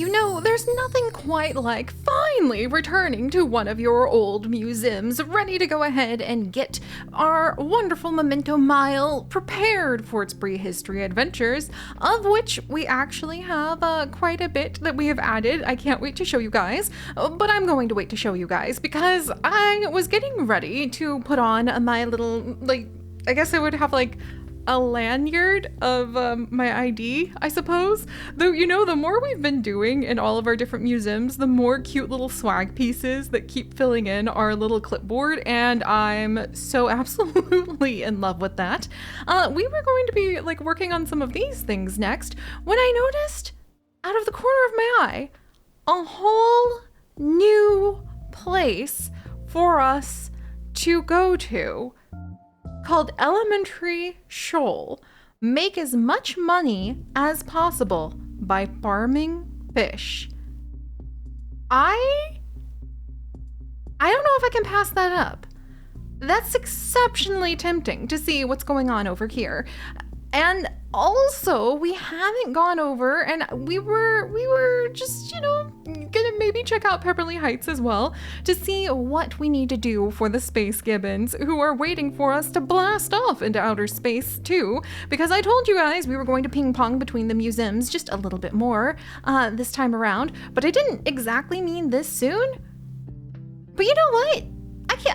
You know, there's nothing quite like finally returning to one of your old museums, ready to go ahead and get our wonderful Memento Mile prepared for its prehistory adventures, of which we actually have quite a bit that we have added. I can't wait to show you guys, but I'm going to wait to show you guys because I was getting ready to put on my little, I guess I would have a lanyard of my ID, I suppose. Though, you know, the more we've been doing in all of our different museums, the more cute little swag pieces that keep filling in our little clipboard, and I'm so absolutely in love with that. We were going to be working on some of these things next when I noticed, out of the corner of my eye, a whole new place for us to go to, called Elementary Shoal. Make as much money as possible by farming fish. I don't know if I can pass that up. That's exceptionally tempting to see what's going on over here. And also, we haven't gone over, and we were just, gonna maybe check out Pepperly Heights as well to see what we need to do for the space gibbons who are waiting for us to blast off into outer space too, because I told you guys we were going to ping pong between the museums just a little bit more this time around, but I didn't exactly mean this soon. But you know what?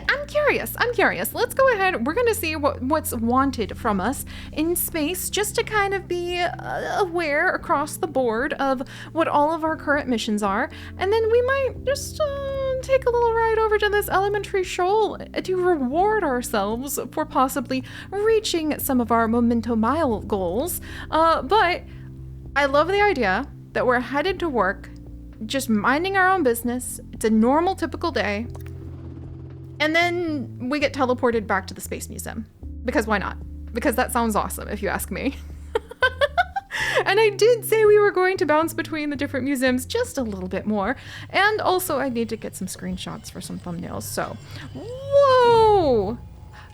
I'm curious. Let's go ahead. We're going to see what's wanted from us in space, just to kind of be aware across the board of what all of our current missions are. And then we might just take a little ride over to this Elementary Shoal to reward ourselves for possibly reaching some of our Memento Mile goals. But I love the idea that we're headed to work, just minding our own business. It's a normal, typical day. And then we get teleported back to the Space Museum. Because why not? Because that sounds awesome, if you ask me. And I did say we were going to bounce between the different museums just a little bit more. And also, I need to get some screenshots for some thumbnails, so. Whoa!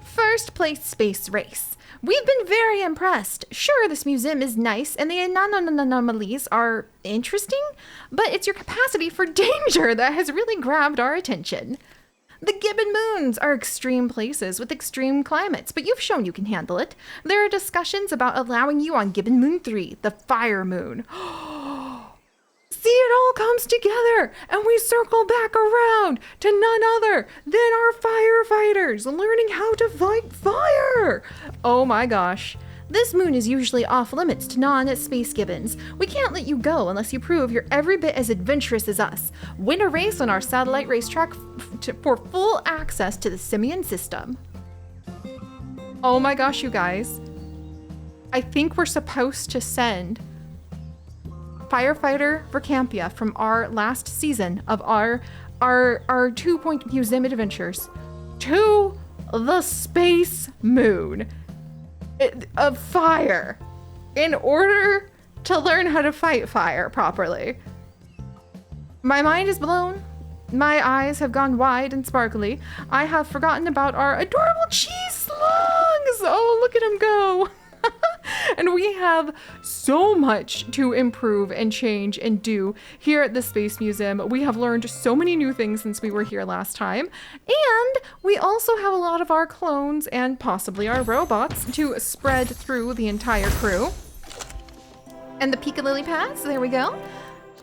First place space race. We've been very impressed. Sure, this museum is nice and the anomalies are interesting, but it's your capacity for danger that has really grabbed our attention. The Gibbon Moons are extreme places with extreme climates, but you've shown you can handle it. There are discussions about allowing you on Gibbon Moon 3, the Fire Moon. See, it all comes together, and we circle back around to none other than our firefighters learning how to fight fire. Oh my gosh. This moon is usually off limits to non-space gibbons. We can't let you go unless you prove you're every bit as adventurous as us. Win a race on our satellite racetrack for full access to the Simian system. Oh my gosh, you guys. I think we're supposed to send Firefighter Vercampia from our last season of our 2-point museum adventures to the Space Moon of fire in order to learn how to fight fire properly. My mind is blown. My eyes have gone wide and sparkly. I have forgotten about our adorable cheese slugs. Oh, look at him go. And we have so much to improve and change and do here at the Space Museum. We have learned so many new things since we were here last time. And we also have a lot of our clones and possibly our robots to spread through the entire crew. And the Pika Lily pads, there we go.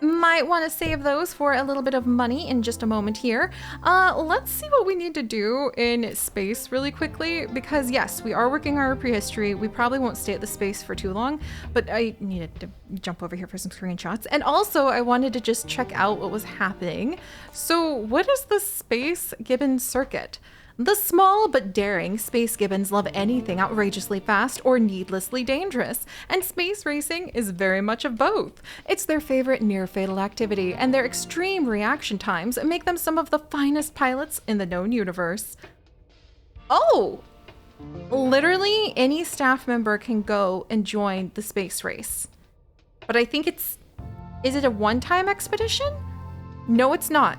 Might want to save those for a little bit of money in just a moment here. Let's see what we need to do in space really quickly, because yes, we are working our prehistory. We probably won't stay at the space for too long, but I needed to jump over here for some screenshots. And also I wanted to just check out what was happening. So what is the Space Gibbon Circuit? The small but daring space gibbons love anything outrageously fast or needlessly dangerous, and space racing is very much of both. It's their favorite near-fatal activity, and their extreme reaction times make them some of the finest pilots in the known universe. Oh! Literally any staff member can go and join the space race. But I think is it a one-time expedition? No, it's not.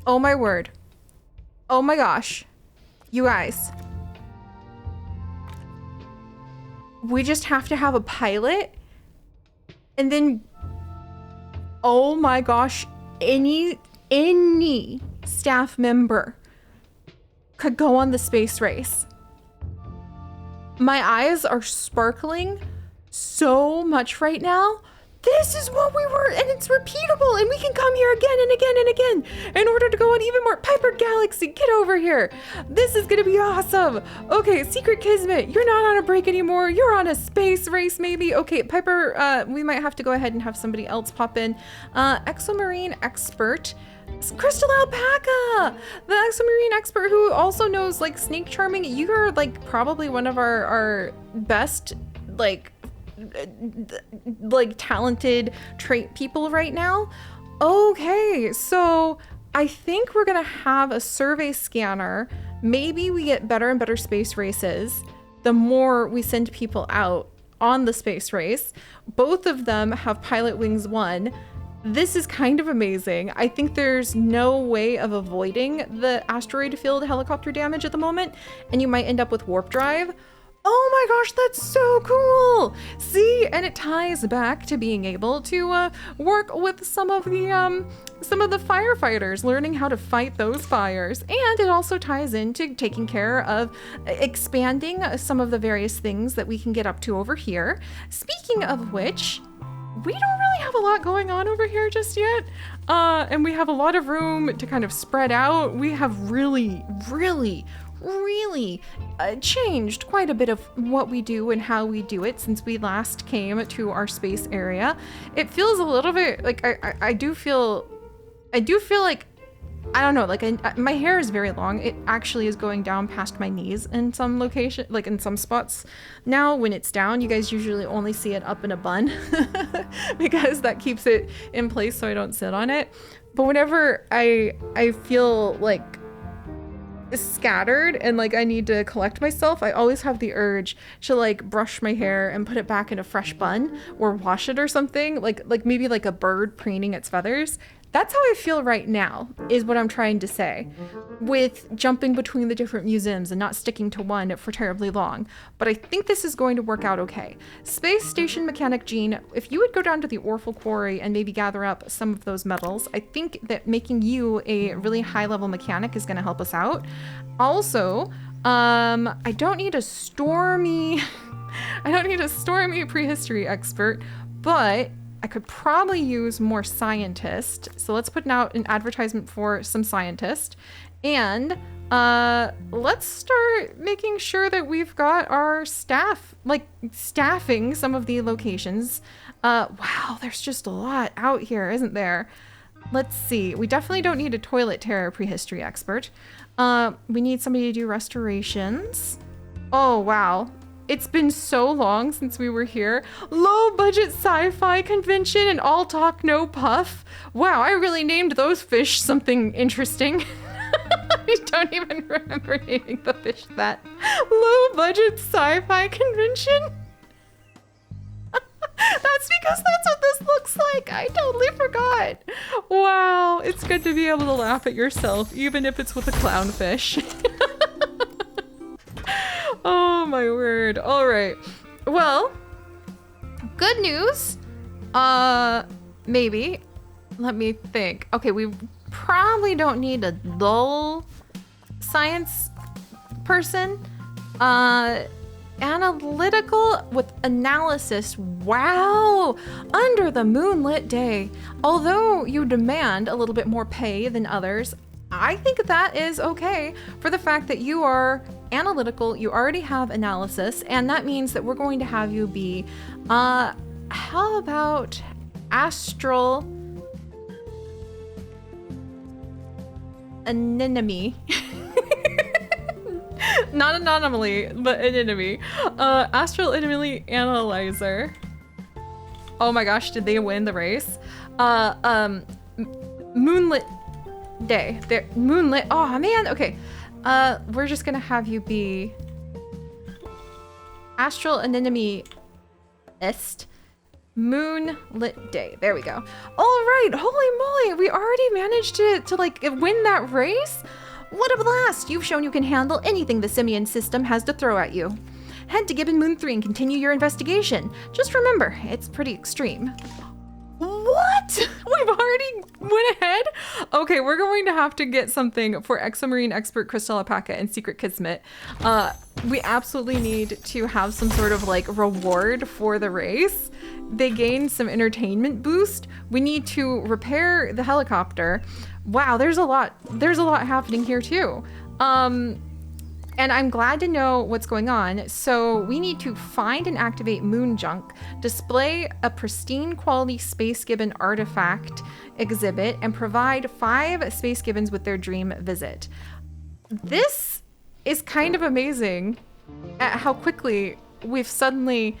Oh my word. Oh my gosh. You guys, we just have to have a pilot, and then, Oh my gosh, any staff member could go on the space race. My eyes are sparkling so much right now. This is what we were, and it's repeatable, and we can come here again and again and again in order to go on even more. Piper Galaxy, get over here. This is gonna be awesome. Okay, Secret Kismet, you're not on a break anymore. You're on a space race, maybe. Okay, Piper, we might have to go ahead and have somebody else pop in. Exomarine Expert. Crystal Alpaca, the Exomarine Expert who also knows like snake charming. You're like probably one of our best like talented trait people right now. Okay, so I think we're gonna have a survey scanner. Maybe we get better and better space races the more we send people out on the space race. Both of them have Pilot Wings 1. This is kind of amazing. I think there's no way of avoiding the asteroid field helicopter damage at the moment, and you might end up with warp drive. Oh my gosh, that's so cool! See, and it ties back to being able to work with some of the firefighters, learning how to fight those fires, and it also ties into taking care of expanding some of the various things that we can get up to over here. Speaking of which, we don't really have a lot going on over here just yet, and we have a lot of room to kind of spread out. We have really changed quite a bit of what we do and how we do it since we last came to our space area. It feels a little bit like I do feel like, I don't know, like my hair is very long. It actually is going down past my knees in some location, like in some spots. Now when it's down, you guys usually only see it up in a bun because that keeps it in place so I don't sit on it. But whenever I feel like scattered and like I need to collect myself, I always have the urge to like brush my hair and put it back in a fresh bun or wash it or something, like maybe like a bird preening its feathers. That's how I feel right now, is what I'm trying to say, with jumping between the different museums and not sticking to one for terribly long. But I think this is going to work out okay. Space Station Mechanic Jean, if you would go down to the Orphle Quarry and maybe gather up some of those metals, I think that making you a really high-level mechanic is going to help us out. Also, I don't need a stormy prehistory expert, but I could probably use more scientists. So let's put out an advertisement for some scientists, and let's start making sure that we've got our staff, like staffing some of the locations. Wow, there's just a lot out here, isn't there? Let's see. We definitely don't need a toilet terror prehistory expert. We need somebody to do restorations. Oh, wow. It's been so long since we were here. Low budget sci-fi convention and all talk no puff. Wow, I really named those fish something interesting. I don't even remember naming the fish that. Low budget sci-fi convention? That's because that's what this looks like. I totally forgot. Wow, it's good to be able to laugh at yourself, even if it's with a clownfish. Oh my word. All right. Well, good news. Maybe. Let me think. Okay, we probably don't need a dull science person. Analytical with analysis. Wow. Under the moonlit day. Although you demand a little bit more pay than others, I think that is okay for the fact that you are analytical, you already have analysis, and that means that we're going to have you be, how about astral anemone? Not an anomaly, but an enemy. Astral anomaly analyzer. Oh my gosh, did they win the race? Moonlit day. There, moonlit. Oh man. Okay. We're just gonna have you be astral anemone-ist. Moonlit day. There we go. All right. Holy moly. We already managed to like win that race. What a blast. You've shown you can handle anything the Simian system has to throw at you. Head to Gibbon Moon 3 and continue your investigation. Just remember, it's pretty extreme. What? What? We've already went ahead? Okay, we're going to have to get something for Exomarine Expert Crystal Alpaca and Secret Kismet. We absolutely need to have some sort of like reward for the race. They gain some entertainment boost. We need to repair the helicopter. Wow, there's a lot happening here too. And I'm glad to know what's going on. So we need to find and activate moon junk, display a pristine quality Space Gibbon artifact exhibit, and provide 5 Space Gibbons with their dream visit. This is kind of amazing at how quickly we've suddenly...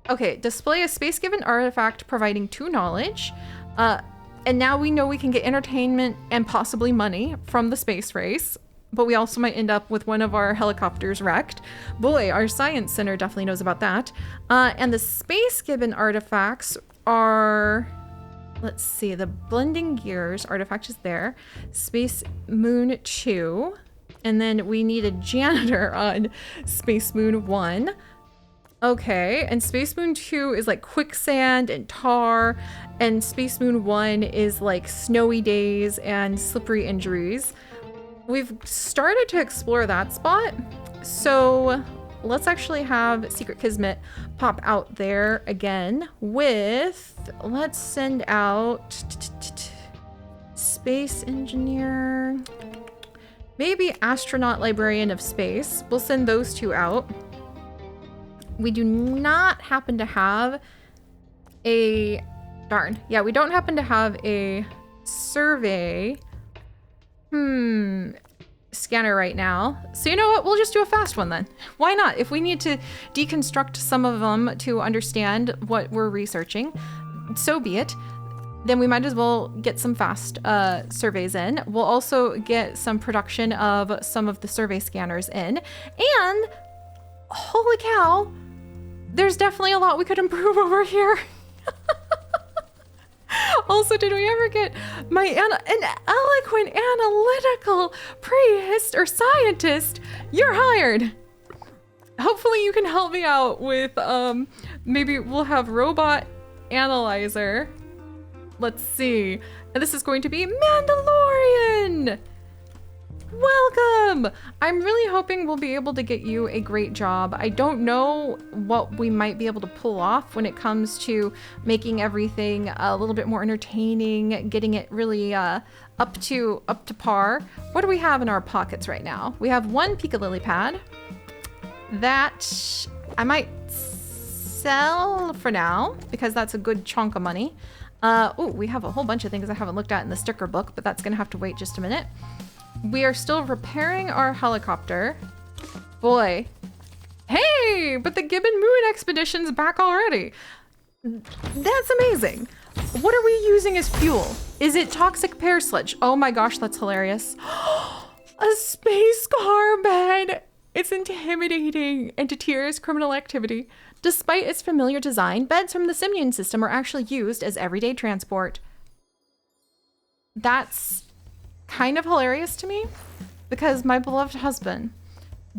Okay, display a Space Gibbon artifact providing 2 knowledge. And now we know we can get entertainment and possibly money from the space race. But we also might end up with one of our helicopters wrecked. Boy, our science center definitely knows about that. And the Space Gibbon artifacts are, let's see, the Blending Gears artifact is there. Space Moon 2. And then we need a janitor on Space Moon 1. Okay, and Space Moon 2 is like quicksand and tar. And Space Moon 1 is like snowy days and slippery injuries. We've started to explore that spot, so let's actually have Secret Kismet pop out there again with, let's send out Space Engineer, maybe Astronaut Librarian of Space. We'll send those 2 out. We do not happen to have a, darn, yeah, we don't happen to have a survey scanner right now. So you know what? We'll just do a fast one then. Why not? If we need to deconstruct some of them to understand what we're researching, so be it. Then we might as well get some fast surveys in. We'll also get some production of some of the survey scanners in. And holy cow, there's definitely a lot we could improve over here. Also, did we ever get an eloquent analytical priest or scientist? You're hired. Hopefully you can help me out with, maybe we'll have robot analyzer. Let's see. And this is going to be Mandalorian. Welcome! I'm really hoping we'll be able to get you a great job. I don't know what we might be able to pull off when it comes to making everything a little bit more entertaining, getting it really up to par. What do we have in our pockets right now? We have 1 Pika Lily pad that I might sell for now because that's a good chunk of money. Oh, we have a whole bunch of things I haven't looked at in the sticker book, but that's gonna have to wait just a minute. We are still repairing our helicopter. Boy. Hey, but the Gibbon Moon Expedition's back already. That's amazing. What are we using as fuel? Is it toxic pear sludge? Oh my gosh, that's hilarious. A space car bed. It's intimidating and deters criminal activity. Despite its familiar design, beds from the Simian system are actually used as everyday transport. That's kind of hilarious to me because my beloved husband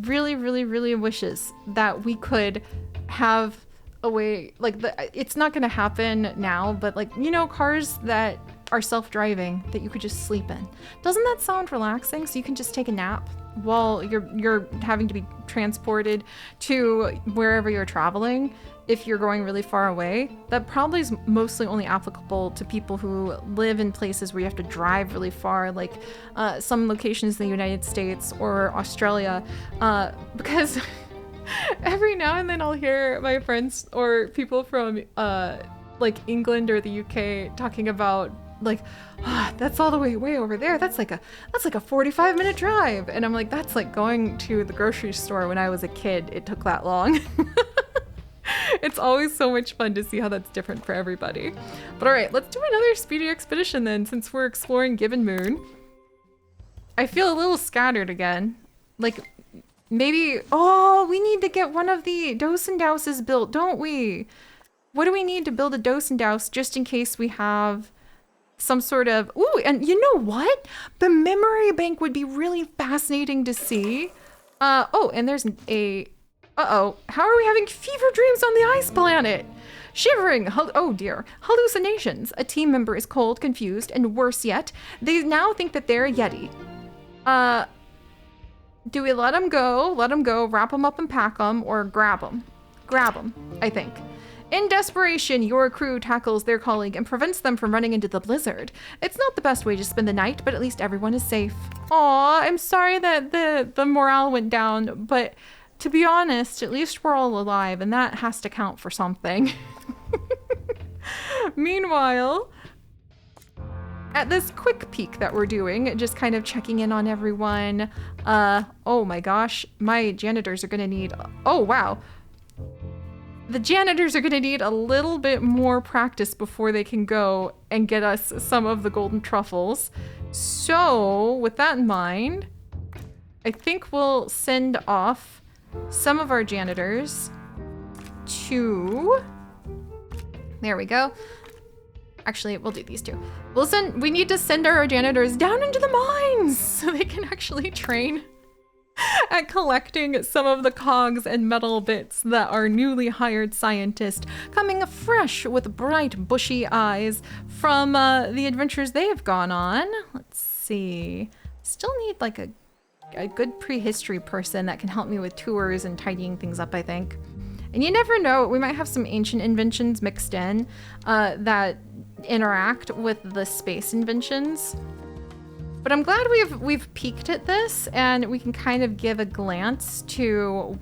really wishes that we could have a way, like, it's not going to happen now, but like, you know, cars that are self-driving that you could just sleep in. Doesn't that sound relaxing? So you can just take a nap while you're having to be transported to wherever you're traveling. If you're going really far away, that probably is mostly only applicable to people who live in places where you have to drive really far, like some locations in the United States or Australia, because every now and then I'll hear my friends or people from like England or the UK talking about like, that's all the way over there. That's like a 45-minute drive. And I'm like, that's like going to the grocery store when I was a kid. It took that long. It's always so much fun to see how that's different for everybody. But all right, let's do another speedy expedition then, since we're exploring Gibbon Moon. I feel a little scattered again. Like, maybe, oh, we need to get one of the Dosen Douses built, don't we? What do we need to build a Dosen Douse just in case we have some sort of, ooh, and you know what? The memory bank would be really fascinating to see. Oh, and there's a, uh-oh, how are we having fever dreams on the ice planet? Shivering, oh dear, hallucinations. A team member is cold, confused, and worse yet, they now think that they're a Yeti. Do we let them go, wrap them up and pack them, or grab them? Grab them, I think. In desperation, your crew tackles their colleague and prevents them from running into the blizzard. It's not the best way to spend the night, but at least everyone is safe. Aw, I'm sorry that the morale went down, but to be honest, at least we're all alive, and that has to count for something. Meanwhile, at this quick peek that we're doing, just kind of checking in on everyone. Oh my gosh, my janitors are gonna need, oh wow. The janitors are gonna need a little bit more practice before they can go and get us some of the golden truffles. So with that in mind, I think we'll send off some of our janitors to, there we go. Actually, we'll do these two. We need to send our janitors down into the mines so they can actually train at collecting some of the cogs and metal bits that our newly hired scientist, coming fresh with bright, bushy eyes from the adventures they have gone on. Let's see. Still need like a good prehistory person that can help me with tours and tidying things up, I think. And you never know, we might have some ancient inventions mixed in that interact with the space inventions. But I'm glad we've peeked at this and we can kind of give a glance to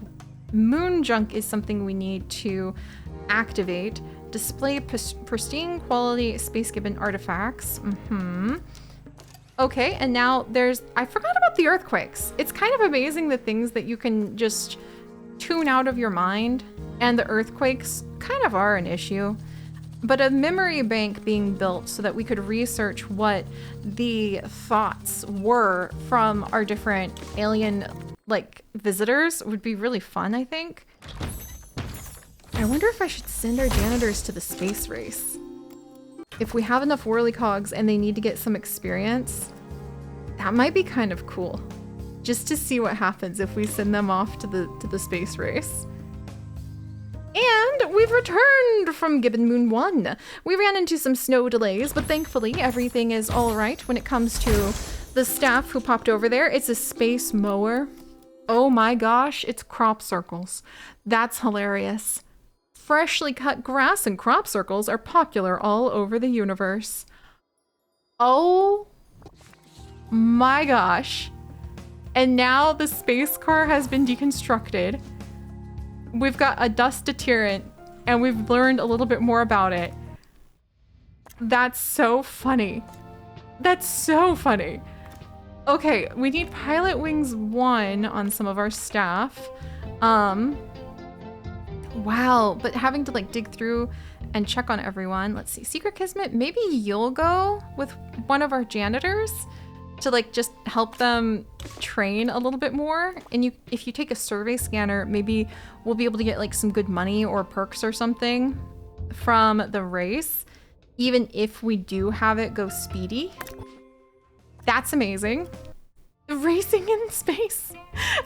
moon junk is something we need to activate. Display pristine quality space given artifacts. Okay, and now I forgot about the earthquakes. It's kind of amazing the things that you can just tune out of your mind, and the earthquakes kind of are an issue. But a memory bank being built so that we could research what the thoughts were from our different alien visitors would be really fun, I think. I wonder if I should send our janitors to the space race. If we have enough whirly cogs and they need to get some experience, that might be kind of cool. Just to see what happens if we send them off to the space race. And we've returned from Gibbon Moon 1. We ran into some snow delays, but thankfully everything is all right when it comes to the staff who popped over there. It's a space mower. Oh my gosh, it's crop circles. That's hilarious. Freshly cut grass and crop circles are popular all over the universe. Oh my gosh. And now the space car has been deconstructed. We've got a dust deterrent and we've learned a little bit more about it. That's so funny. That's so funny. Okay, we need Pilot Wings 1 on some of our staff. Wow, but having to dig through and check on everyone. Let's see, Secret Kismet, maybe you'll go with one of our janitors to just help them train a little bit more. And if you take a survey scanner, maybe we'll be able to get some good money or perks or something from the race, even if we do have it go speedy. That's amazing. Racing in space.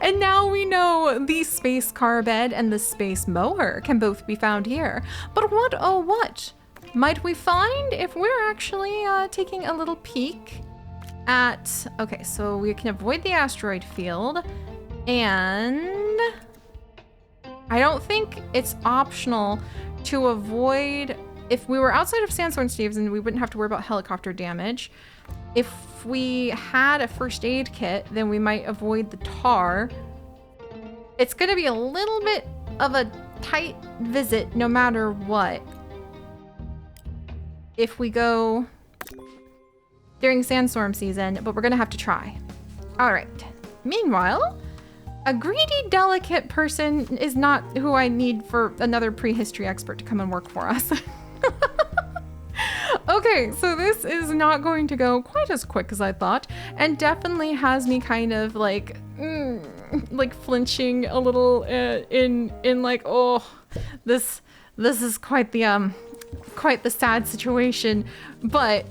And now we know the space car bed and the space mower can both be found here. But what, oh what, might we find if we're actually taking a little peek at, okay, so we can avoid the asteroid field, and I don't think it's optional to avoid, if we were outside of Sandstorm Stevenson, we wouldn't have to worry about helicopter damage. If we had a first aid kit, then we might avoid the tar. It's gonna be a little bit of a tight visit no matter what. If we go during sandstorm season, but we're gonna have to try. All right. Meanwhile, a greedy, delicate person is not who I need for another prehistory expert to come and work for us. Okay, so this is not going to go quite as quick as I thought, and definitely has me kind of flinching a little in oh, this is quite the sad situation, but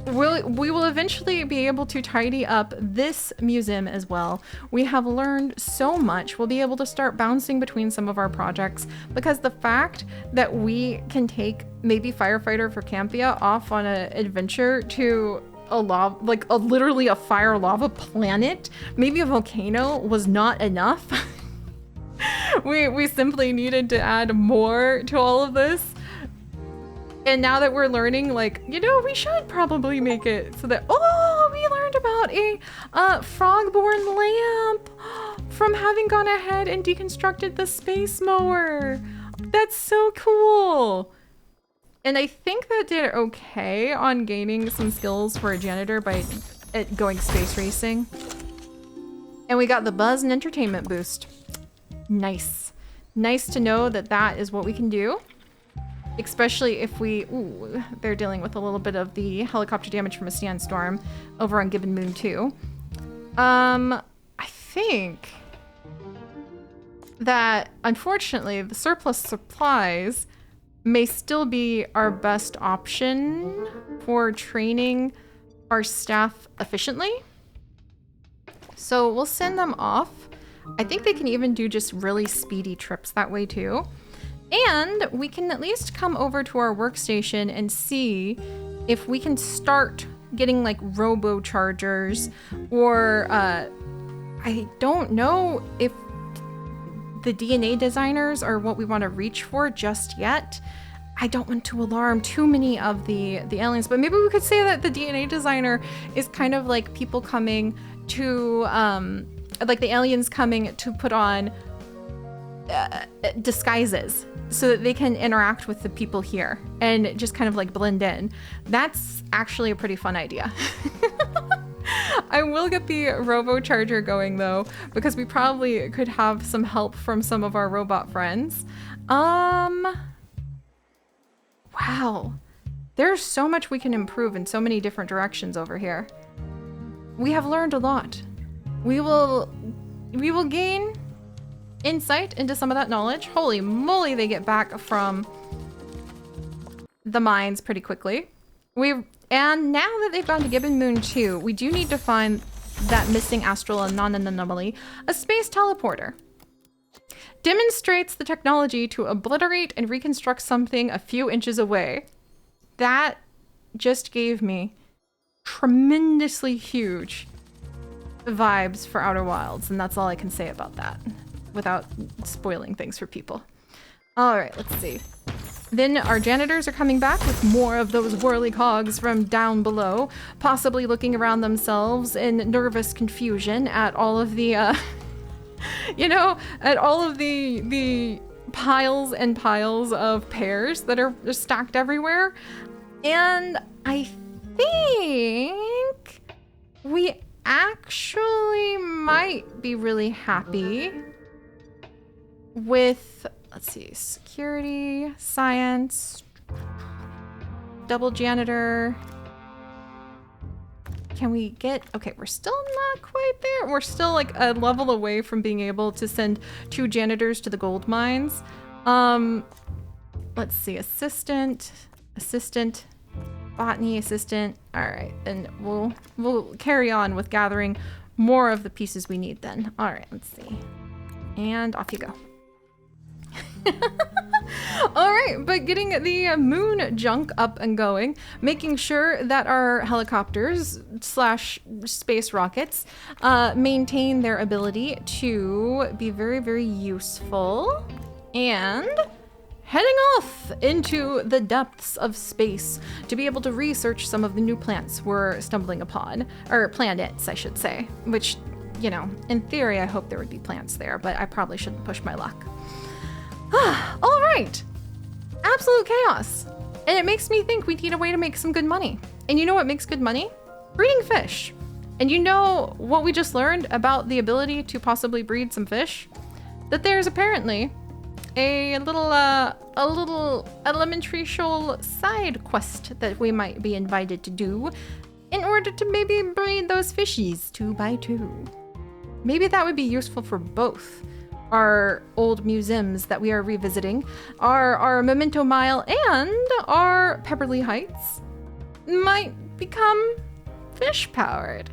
we will eventually be able to tidy up this museum as well. We have learned so much. We'll be able to start bouncing between some of our projects, because the fact that we can take maybe Firefighter for Campia off on an adventure to a lava, like literally a fire lava planet, maybe a volcano, was not enough. we simply needed to add more to all of this. And now that we're learning, like, you know, we should probably make it so that, oh, we learned about a frog-born lamp from having gone ahead and deconstructed the space mower. That's so cool. And I think that did okay on gaining some skills for a janitor by going space racing. And we got the buzz and entertainment boost. Nice. Nice to know that that is what we can do. Especially if we, ooh, they're dealing with a little bit of the helicopter damage from a sandstorm over on Gibbon Moon 2. I think that unfortunately the surplus supplies may still be our best option for training our staff efficiently. So we'll send them off. I think they can even do just really speedy trips that way too. And we can at least come over to our workstation and see if we can start getting like robo chargers, or I don't know if the DNA designers are what we want to reach for just yet. I don't want to alarm too many of the aliens, but maybe we could say that the DNA designer is kind of like people coming to, like the aliens coming to put on disguises so that they can interact with the people here and just kind of like blend in. That's actually a pretty fun idea. I will get the robo charger going though, because we probably could have some help from some of our robot friends. Wow. There's so much we can improve in so many different directions over here. We have learned a lot. We will gain insight into some of that knowledge. Holy moly, they get back from the mines pretty quickly. And now that they've gone to Gibbon Moon 2, we do need to find that missing astral anomaly, a space teleporter. Demonstrates the technology to obliterate and reconstruct something a few inches away. That just gave me tremendously huge vibes for Outer Wilds, and that's all I can say about that without spoiling things for people. All right, let's see. Then our janitors are coming back with more of those whirly cogs from down below, possibly looking around themselves in nervous confusion at all of the, you know, at all of the piles and piles of pears that are stacked everywhere. And I think we actually might be really happy with, let's see, security, science, double janitor. Can we get, okay, we're still not quite there. We're still like a level away from being able to send 2 janitors to the gold mines. Let's see, assistant, botany assistant. All right, then we'll carry on with gathering more of the pieces we need then. All right, let's see. And off you go. All right, but getting the moon junk up and going, making sure that our helicopters / space rockets maintain their ability to be very, very useful, and heading off into the depths of space to be able to research some of the new plants we're stumbling upon, or planets, I should say, which, you know, in theory, I hope there would be plants there, but I probably shouldn't push my luck. All right, absolute chaos. And it makes me think we need a way to make some good money. And you know what makes good money? Breeding fish. And you know what we just learned about the ability to possibly breed some fish? That there's apparently a little elementary shoal side quest that we might be invited to do in order to maybe breed those fishies 2 by 2. Maybe that would be useful for both our old museums that we are revisiting, our Memento Mile and our Pepperly Heights. Might become fish powered.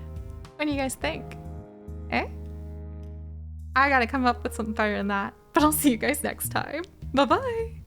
What do you guys think? Eh? I gotta come up with something better than that. But I'll see you guys next time. Bye-bye.